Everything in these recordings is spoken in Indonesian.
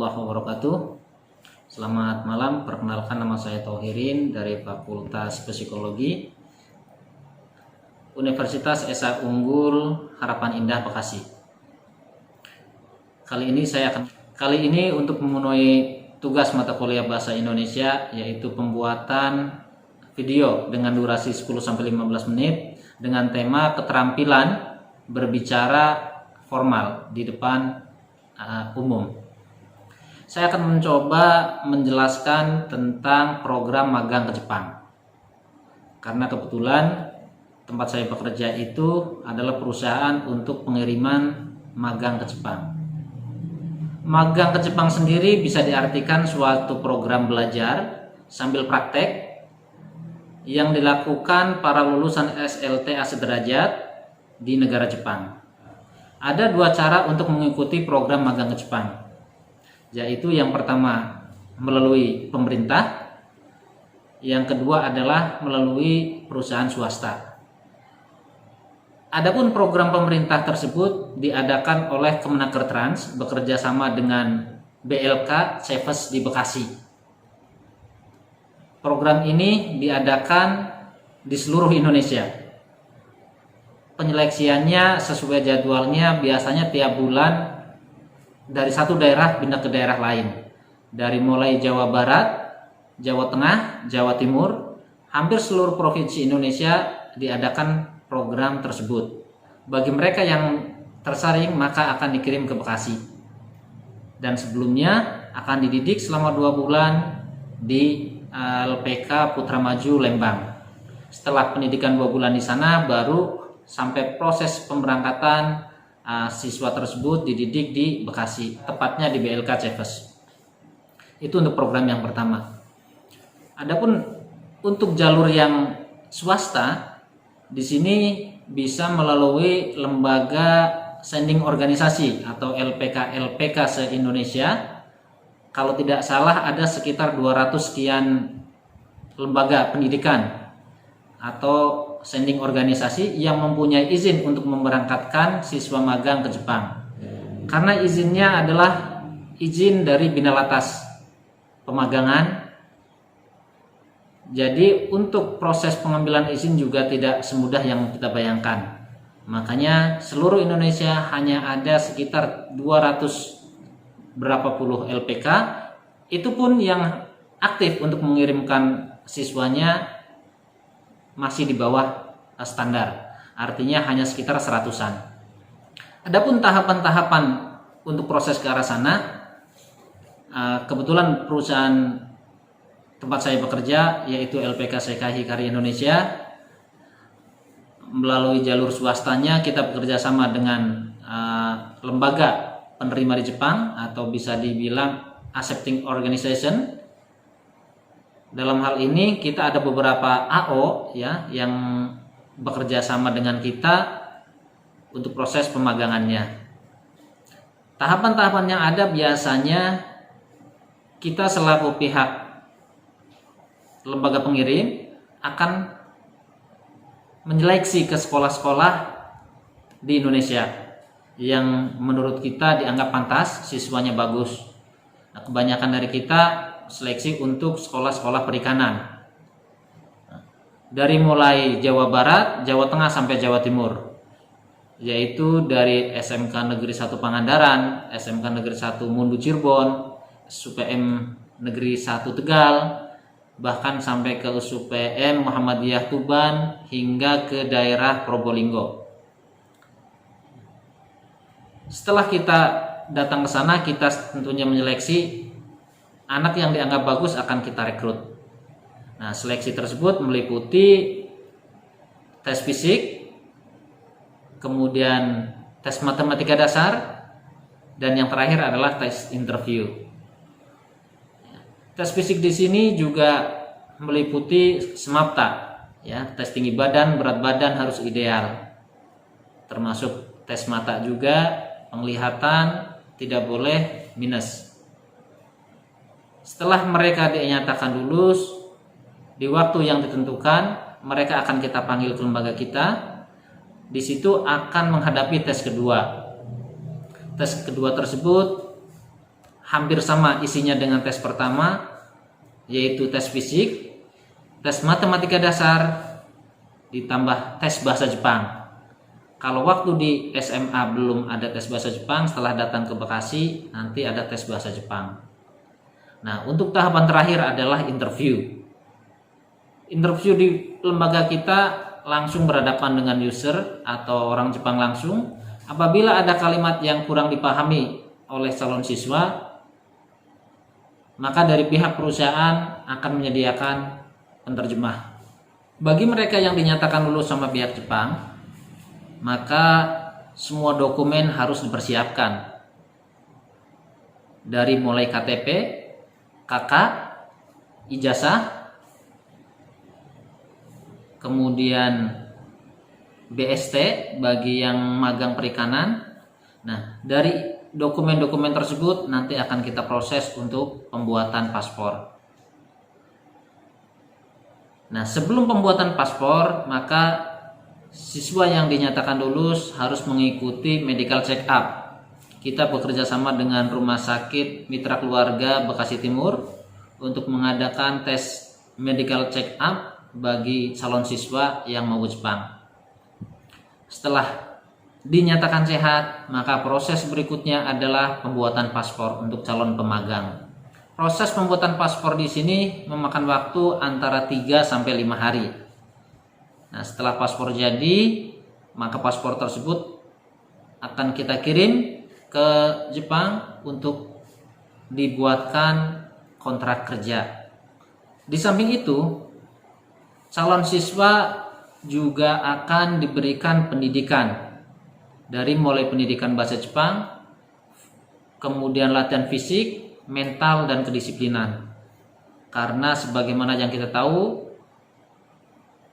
warahmatullahi wabarakatuh. Selamat malam, perkenalkan nama saya Tauhirin dari Fakultas Psikologi Universitas Esa Unggul Harapan Indah Bekasi. Kali ini untuk memenuhi tugas mata kuliah Bahasa Indonesia, yaitu pembuatan video dengan durasi 10-15 menit dengan tema keterampilan berbicara formal di depan umum. Saya akan mencoba menjelaskan tentang program magang ke Jepang. Karena kebetulan tempat saya bekerja itu adalah perusahaan untuk pengiriman magang ke Jepang. Magang ke Jepang sendiri bisa diartikan suatu program belajar sambil praktek yang dilakukan para lulusan SLTA sederajat di negara Jepang. Ada dua cara untuk mengikuti program magang ke Jepang, yaitu yang pertama melalui pemerintah, yang kedua adalah melalui perusahaan swasta. Adapun program pemerintah tersebut diadakan oleh Kemenaker-Trans bekerja sama dengan BLK Ceves di Bekasi. Program ini diadakan di seluruh Indonesia. Penyeleksiannya sesuai jadwalnya biasanya tiap bulan dari satu daerah pindah ke daerah lain. Dari mulai Jawa Barat, Jawa Tengah, Jawa Timur, hampir seluruh provinsi Indonesia diadakan program tersebut. Bagi mereka yang tersaring maka akan dikirim ke Bekasi. Dan sebelumnya akan dididik selama 2 bulan di LPK Putra Maju Lembang. Setelah pendidikan 2 bulan di sana baru sampai proses pemberangkatan siswa tersebut dididik di Bekasi, tepatnya di BLK Ceves. Itu untuk program yang pertama. Adapun untuk jalur yang swasta, di sini bisa melalui lembaga sending organisasi atau LPK se-Indonesia. Kalau tidak salah ada sekitar 200 sekian lembaga pendidikan atau sending organisasi yang mempunyai izin untuk memberangkatkan siswa magang ke Jepang. Karena izinnya adalah izin dari Binalatas pemagangan. Jadi untuk proses pengambilan izin juga tidak semudah yang kita bayangkan. Makanya seluruh Indonesia hanya ada sekitar 200 berapa puluh LPK. Itu pun yang aktif untuk mengirimkan siswanya masih di bawah standar, artinya hanya sekitar 100-an. Adapun tahapan-tahapan untuk proses ke arah sana, kebetulan perusahaan tempat saya bekerja yaitu LPK SK Hikari Indonesia, melalui jalur swastanya kita bekerja sama dengan lembaga penerima di Jepang atau bisa dibilang accepting organization. Dalam hal ini kita ada beberapa AO ya yang bekerja sama dengan kita untuk proses pemagangannya. Tahapan-tahapan yang ada biasanya kita selaku pihak lembaga pengirim akan menyeleksi ke sekolah-sekolah di Indonesia yang menurut kita dianggap pantas, siswanya bagus. Nah, kebanyakan dari kita seleksi untuk sekolah-sekolah perikanan dari mulai Jawa Barat, Jawa Tengah sampai Jawa Timur, yaitu dari SMK Negeri 1 Pangandaran, SMK Negeri 1 Mundu Cirebon, SUPM Negeri 1 Tegal, bahkan sampai ke SUPM Muhammadiyah Tuban hingga ke daerah Probolinggo. Setelah kita datang ke sana, kita tentunya menyeleksi anak yang dianggap bagus akan kita rekrut. Nah, seleksi tersebut meliputi tes fisik, kemudian tes matematika dasar, dan yang terakhir adalah tes interview. Tes fisik di sini juga meliputi SMAPTA, ya, tes tinggi badan, berat badan harus ideal, termasuk tes mata juga, penglihatan tidak boleh minus. Setelah mereka dinyatakan lulus, di waktu yang ditentukan, mereka akan kita panggil ke lembaga kita. Di situ akan menghadapi tes kedua. Tes kedua tersebut hampir sama isinya dengan tes pertama, yaitu tes fisik, tes matematika dasar, ditambah tes bahasa Jepang. Kalau waktu di SMA belum ada tes bahasa Jepang, setelah datang ke Bekasi nanti ada tes bahasa Jepang. Nah, untuk tahapan terakhir adalah interview. Interview di lembaga kita langsung berhadapan dengan user atau orang Jepang langsung. Apabila ada kalimat yang kurang dipahami oleh calon siswa, maka dari pihak perusahaan akan menyediakan penerjemah. Bagi mereka yang dinyatakan lulus sama pihak Jepang, maka semua dokumen harus dipersiapkan. Dari mulai KTP, KK, ijazah, kemudian BST bagi yang magang perikanan. Nah, dari dokumen-dokumen tersebut nanti akan kita proses untuk pembuatan paspor. Nah, sebelum pembuatan paspor, maka siswa yang dinyatakan lulus harus mengikuti medical check up. Kita bekerja sama dengan Rumah Sakit Mitra Keluarga Bekasi Timur untuk mengadakan tes medical check up bagi calon siswa yang mau Jepang. Setelah dinyatakan sehat, maka proses berikutnya adalah pembuatan paspor untuk calon pemagang. Proses pembuatan paspor di sini memakan waktu antara 3 sampai 5 hari. Nah, setelah paspor jadi, maka paspor tersebut akan kita kirim ke Jepang untuk dibuatkan kontrak kerja. Di samping itu, calon siswa juga akan diberikan pendidikan dari mulai pendidikan bahasa Jepang, kemudian latihan fisik, mental, dan kedisiplinan. Karena sebagaimana yang kita tahu,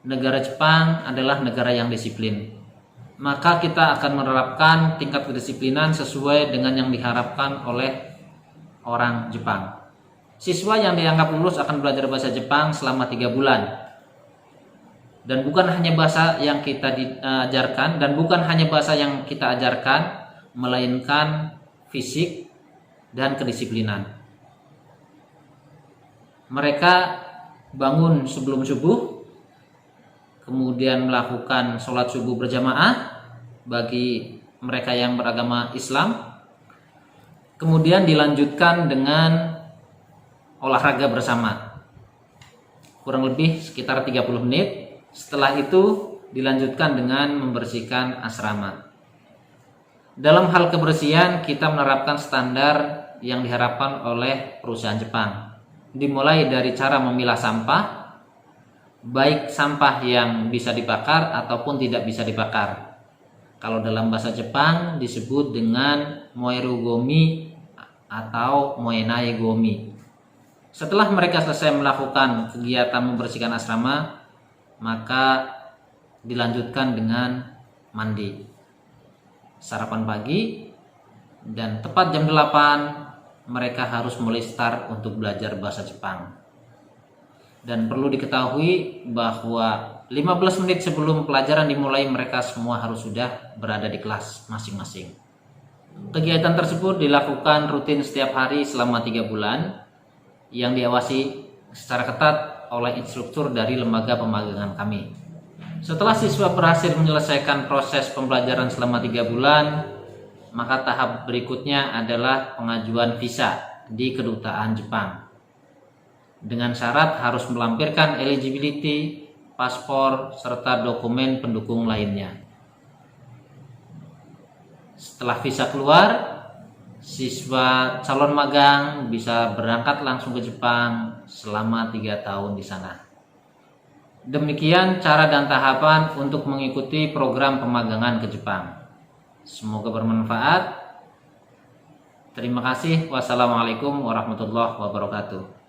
negara Jepang adalah negara yang disiplin. Maka kita akan menerapkan tingkat kedisiplinan sesuai dengan yang diharapkan oleh orang Jepang. Siswa yang dianggap lulus akan belajar bahasa Jepang selama 3 bulan. Dan bukan hanya bahasa yang kita ajarkan, melainkan fisik dan kedisiplinan. Mereka bangun sebelum subuh, kemudian melakukan sholat subuh berjamaah bagi mereka yang beragama Islam, kemudian dilanjutkan dengan olahraga bersama kurang lebih sekitar 30 menit. Setelah itu dilanjutkan dengan membersihkan asrama. Dalam hal kebersihan kita menerapkan standar yang diharapkan oleh perusahaan Jepang, dimulai dari cara memilah sampah, baik sampah yang bisa dibakar ataupun tidak bisa dibakar. Kalau dalam bahasa Jepang disebut dengan moeru gomi atau moenai gomi. Setelah mereka selesai melakukan kegiatan membersihkan asrama, maka dilanjutkan dengan mandi, sarapan pagi, dan tepat jam 8 mereka harus mulai start untuk belajar bahasa Jepang. Dan perlu diketahui bahwa 15 menit sebelum pelajaran dimulai mereka semua harus sudah berada di kelas masing-masing. Kegiatan tersebut dilakukan rutin setiap hari selama 3 bulan yang diawasi secara ketat oleh instruktur dari lembaga pemagangan kami. Setelah siswa berhasil menyelesaikan proses pembelajaran selama 3 bulan, maka tahap berikutnya adalah pengajuan visa di kedutaan Jepang. Dengan syarat harus melampirkan eligibility, paspor, serta dokumen pendukung lainnya. Setelah visa keluar, siswa calon magang bisa berangkat langsung ke Jepang selama 3 tahun di sana. Demikian cara dan tahapan untuk mengikuti program pemagangan ke Jepang. Semoga bermanfaat. Terima kasih. Wassalamualaikum warahmatullahi wabarakatuh.